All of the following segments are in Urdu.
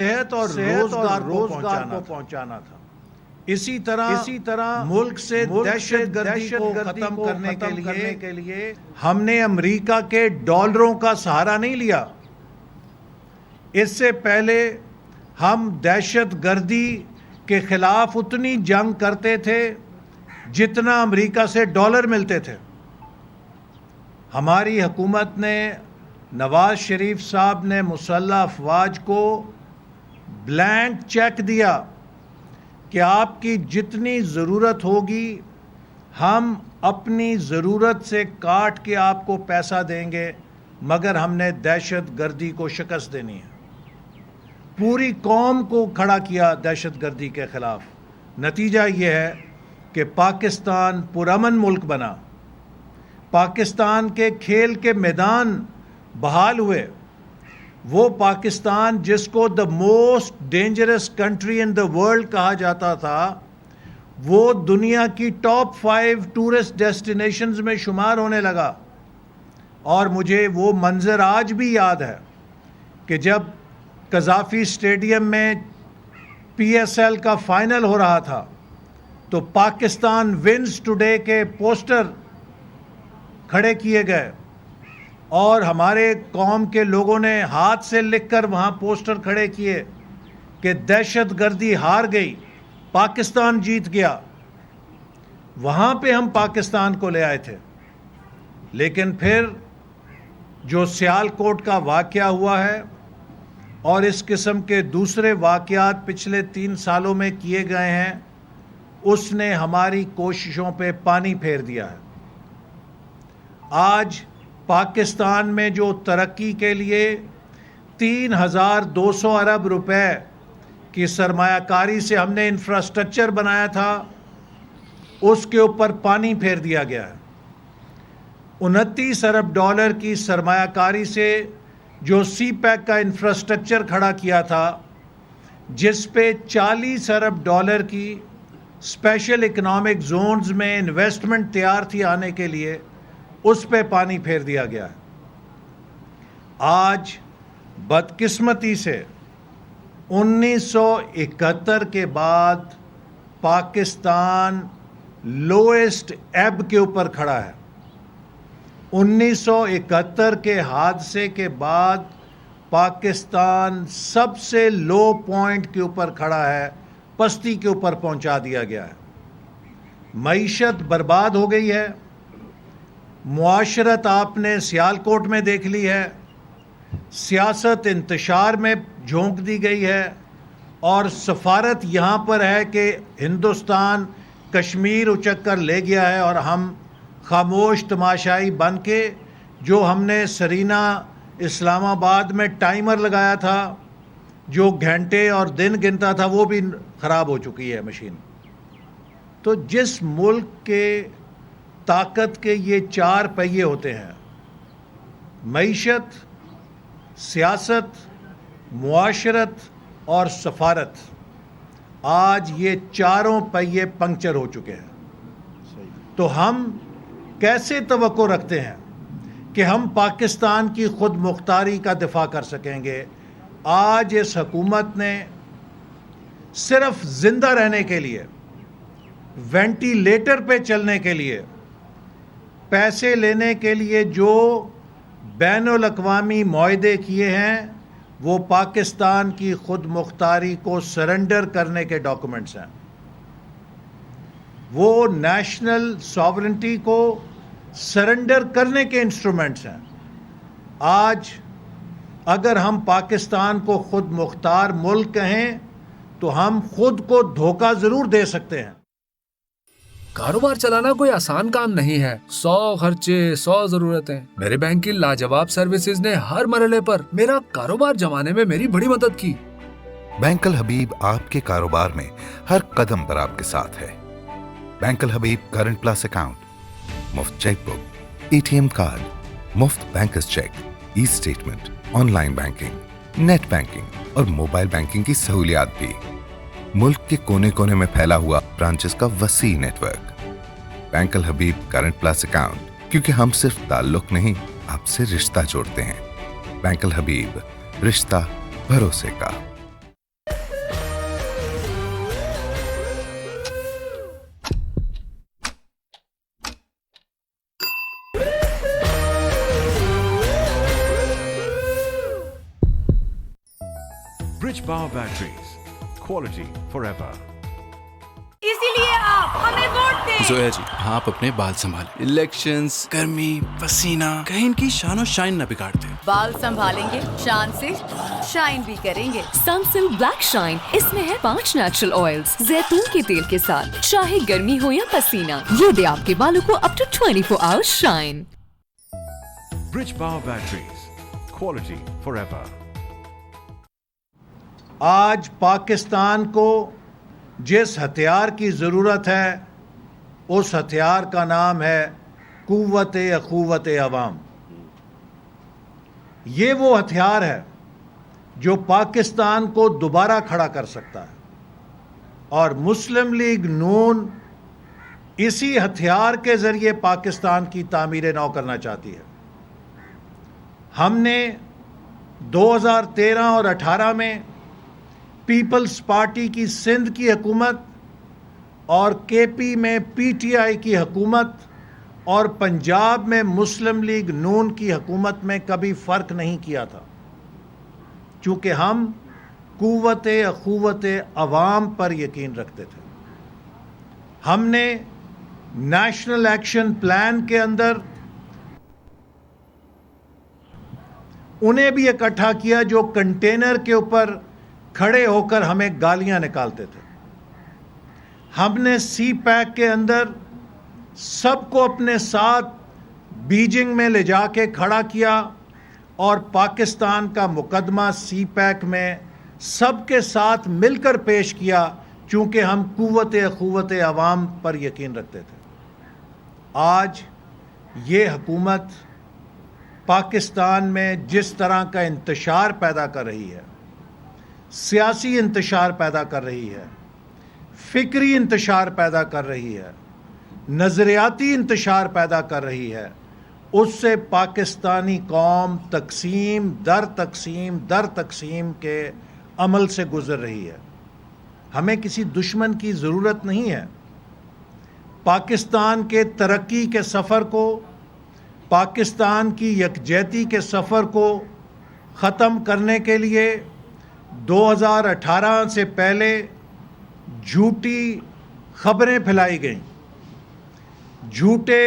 صحت اور روزگار کو پہنچانا تھا۔ اسی طرح ملک سے دہشت گردی کو ختم کرنے کے لیے ہم نے امریکہ کے ڈالروں کا سہارا نہیں لیا۔ اس سے پہلے ہم دہشت گردی کے خلاف اتنی جنگ کرتے تھے جتنا امریکہ سے ڈالر ملتے تھے۔ ہماری حکومت نے، نواز شریف صاحب نے مسلح افواج کو بلینک چیک دیا کہ آپ کی جتنی ضرورت ہوگی ہم اپنی ضرورت سے کاٹ کے آپ کو پیسہ دیں گے، مگر ہم نے دہشت گردی کو شکست دینی ہے۔ پوری قوم کو کھڑا کیا دہشت گردی کے خلاف۔ نتیجہ یہ ہے کہ پاکستان پرامن ملک بنا، پاکستان کے کھیل کے میدان بحال ہوئے۔ وہ پاکستان جس کو the most dangerous country in the world کہا جاتا تھا، وہ دنیا کی ٹاپ 5 ٹورسٹ ڈیسٹینیشنز میں شمار ہونے لگا۔ اور مجھے وہ منظر آج بھی یاد ہے کہ جب قذافی اسٹیڈیم میں PSL کا فائنل ہو رہا تھا تو پاکستان ونز ٹوڈے کے پوسٹر کھڑے کیے گئے اور ہمارے قوم کے لوگوں نے ہاتھ سے لکھ کر وہاں پوسٹر کھڑے کیے کہ دہشت گردی ہار گئی، پاکستان جیت گیا۔ وہاں پہ ہم پاکستان کو لے آئے تھے۔ لیکن پھر جو سیالکوٹ کا واقعہ ہوا ہے اور اس قسم کے دوسرے واقعات پچھلے 3 سالوں میں کیے گئے ہیں، اس نے ہماری کوششوں پہ پانی پھیر دیا ہے۔ آج پاکستان میں جو ترقی کے لیے 3200 ارب روپے کی سرمایہ کاری سے ہم نے انفراسٹرکچر بنایا تھا، اس کے اوپر پانی پھیر دیا گیا ہے۔ 29 ارب ڈالر کی سرمایہ کاری سے جو سی پیک کا انفراسٹرکچر کھڑا کیا تھا، جس پہ 40 ارب ڈالر کی اسپیشل اکنامک زونز میں انویسٹمنٹ تیار تھی آنے کے لیے، اس پہ پانی پھیر دیا گیا ہے۔ آج بدقسمتی سے 1971 کے بعد پاکستان لوئسٹ ایب کے اوپر کھڑا ہے۔ 1971 کے حادثے کے بعد پاکستان سب سے لو پوائنٹ کے اوپر کھڑا ہے، پستی کے اوپر پہنچا دیا گیا ہے۔ معیشت برباد ہو گئی ہے، معاشرت آپ نے سیالکوٹ میں دیکھ لی ہے، سیاست انتشار میں جھونک دی گئی ہے، اور سفارت یہاں پر ہے کہ ہندوستان کشمیر اچک کر لے گیا ہے، اور ہم خاموش تماشائی بن کے، جو ہم نے سرینا اسلام آباد میں ٹائمر لگایا تھا جو گھنٹے اور دن گنتا تھا، وہ بھی خراب ہو چکی ہے مشین۔ تو جس ملک کے طاقت کے یہ 4 پہیے ہوتے ہیں، معیشت، سیاست، معاشرت اور سفارت، آج یہ 4 پہیے پنکچر ہو چکے ہیں۔ تو ہم کیسے توقع رکھتے ہیں کہ ہم پاکستان کی خود مختاری کا دفاع کر سکیں گے؟ آج اس حکومت نے صرف زندہ رہنے کے لیے، وینٹیلیٹر پہ چلنے کے لیے، پیسے لینے کے لیے جو بین الاقوامی معاہدے کیے ہیں، وہ پاکستان کی خود مختاری کو سرنڈر کرنے کے ڈاکومنٹس ہیں۔ وہ نیشنل ساورنٹی کو سرنڈر کرنے کے انسٹرومنٹس ہیں۔ آج اگر ہم پاکستان کو خود مختار ملک کہیں تو ہم خود کو دھوکہ ضرور دے سکتے ہیں۔ کاروبار چلانا کوئی آسان کام نہیں ہے، 100 خرچے، 100 ضرورتیں۔ میرے بینک کی لاجواب سروسز نے ہر مرحلے پر میرا کاروبار جمانے میں میری بڑی مدد کی۔ بینک الحبیب آپ کے کاروبار میں ہر قدم پر آپ کے ساتھ ہے۔ Bank Al Habib current plus account, مفت چیک بک، ATM کارڈ، مفت bankers cheque, e statement, online banking, net banking اور موبائل بینکنگ کی سہولیات بھی۔ ملک کے کونے کونے میں پھیلا ہوا برانچز کا وسیع net work. Bank Al Habib current plus account, کیونکہ ہم صرف تعلق نہیں، آپ سے رشتہ جوڑتے ہیں۔ بینک الحبیب، رشتہ بھروسے کا۔ Bridge Power Batteries. Quality forever. اسی لیے آپ ہمیں ووٹ دیں. زویا جی آپ اپنے بال سنبھالیں. الیکشنز، گرمی، پسینہ کہیں ان کی شان و شائن نہ بگاڑ دیں. بال سنبھالیں گے، شان سے شائن بھی کریں گے. سنسلک بلیک شائن، اس میں ہے 5 نیچرل آئلز زیتون کے تیل کے ساتھ. چاہے گرمی ہو یا پسینہ، یہ دے آپ کے بالوں کو up to 24 hours shine. Bridge Power Batteries. Quality forever. آج پاکستان کو جس ہتھیار کی ضرورت ہے اس ہتھیار کا نام ہے قوت اخوت عوام. یہ وہ ہتھیار ہے جو پاکستان کو دوبارہ کھڑا کر سکتا ہے، اور مسلم لیگ نون اسی ہتھیار کے ذریعے پاکستان کی تعمیر نو کرنا چاہتی ہے. ہم نے 2013 اور 18 میں پیپلز پارٹی کی سندھ کی حکومت اور کے پی میں پی ٹی آئی کی حکومت اور پنجاب میں مسلم لیگ نون کی حکومت میں کبھی فرق نہیں کیا تھا، چونکہ ہم قوت اخوت عوام پر یقین رکھتے تھے. ہم نے نیشنل ایکشن پلان کے اندر انہیں بھی اکٹھا کیا جو کنٹینر کے اوپر کھڑے ہو کر ہمیں گالیاں نکالتے تھے. ہم نے سی پیک کے اندر سب کو اپنے ساتھ بیجنگ میں لے جا کے کھڑا کیا اور پاکستان کا مقدمہ سی پیک میں سب کے ساتھ مل کر پیش کیا، چونکہ ہم قوت اخوت عوام پر یقین رکھتے تھے. آج یہ حکومت پاکستان میں جس طرح کا انتشار پیدا کر رہی ہے، سیاسی انتشار پیدا کر رہی ہے، فکری انتشار پیدا کر رہی ہے، نظریاتی انتشار پیدا کر رہی ہے، اس سے پاکستانی قوم تقسیم در تقسیم در تقسیم کے عمل سے گزر رہی ہے. ہمیں کسی دشمن کی ضرورت نہیں ہے. پاکستان کے ترقی کے سفر کو، پاکستان کی یکجہتی کے سفر کو ختم کرنے کے لیے 2018 سے پہلے جھوٹی خبریں پھیلائی گئیں، جھوٹے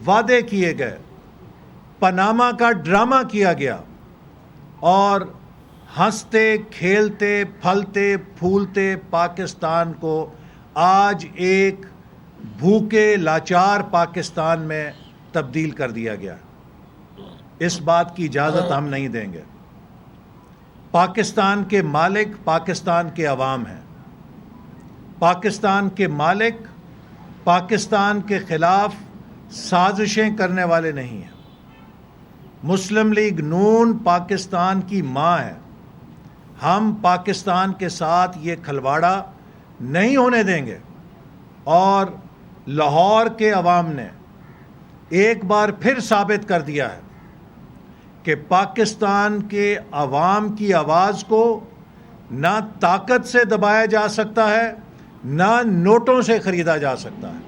وعدے کیے گئے، پاناما کا ڈرامہ کیا گیا، اور ہنستے کھیلتے پھلتے پھولتے پاکستان کو آج ایک بھوکے لاچار پاکستان میں تبدیل کر دیا گیا. اس بات کی اجازت ہم نہیں دیں گے. پاکستان کے مالک پاکستان کے عوام ہیں. پاکستان کے مالک پاکستان کے خلاف سازشیں کرنے والے نہیں ہیں. مسلم لیگ نون پاکستان کی ماں ہے. ہم پاکستان کے ساتھ یہ کھلواڑا نہیں ہونے دیں گے، اور لاہور کے عوام نے ایک بار پھر ثابت کر دیا ہے کہ پاکستان کے عوام کی آواز کو نہ طاقت سے دبایا جا سکتا ہے، نہ نوٹوں سے خریدا جا سکتا ہے.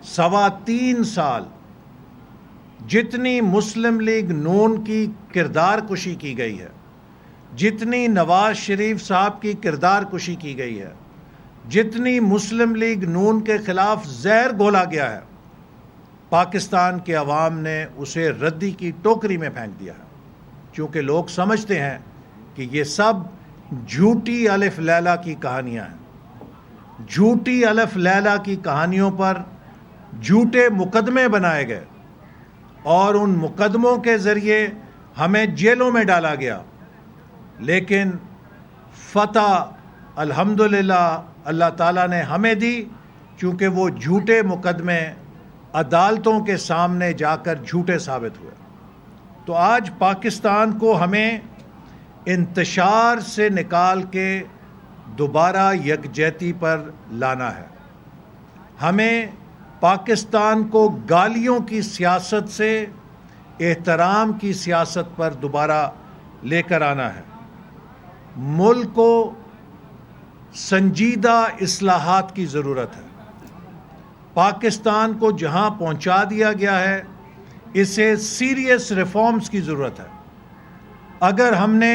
3.25 سال جتنی مسلم لیگ نون کی کردار کشی کی گئی ہے، جتنی نواز شریف صاحب کی کردار کشی کی گئی ہے، جتنی مسلم لیگ نون کے خلاف زہر گھولا گیا ہے، پاکستان کے عوام نے اسے ردی کی ٹوکری میں پھینک دیا ہے. چونکہ لوگ سمجھتے ہیں کہ یہ سب جھوٹی الف لیلا کی کہانیاں ہیں. جھوٹی الف لیلا کی کہانیوں پر جھوٹے مقدمے بنائے گئے، اور ان مقدموں کے ذریعے ہمیں جیلوں میں ڈالا گیا. لیکن فتح الحمدللہ اللہ تعالیٰ نے ہمیں دی، چونکہ وہ جھوٹے مقدمے عدالتوں کے سامنے جا کر جھوٹے ثابت ہوئے. تو آج پاکستان کو ہمیں انتشار سے نکال کے دوبارہ یکجہتی پر لانا ہے. ہمیں پاکستان کو گالیوں کی سیاست سے احترام کی سیاست پر دوبارہ لے کر آنا ہے. ملک کو سنجیدہ اصلاحات کی ضرورت ہے. پاکستان کو جہاں پہنچا دیا گیا ہے اسے سیریس ریفارمز کی ضرورت ہے. اگر ہم نے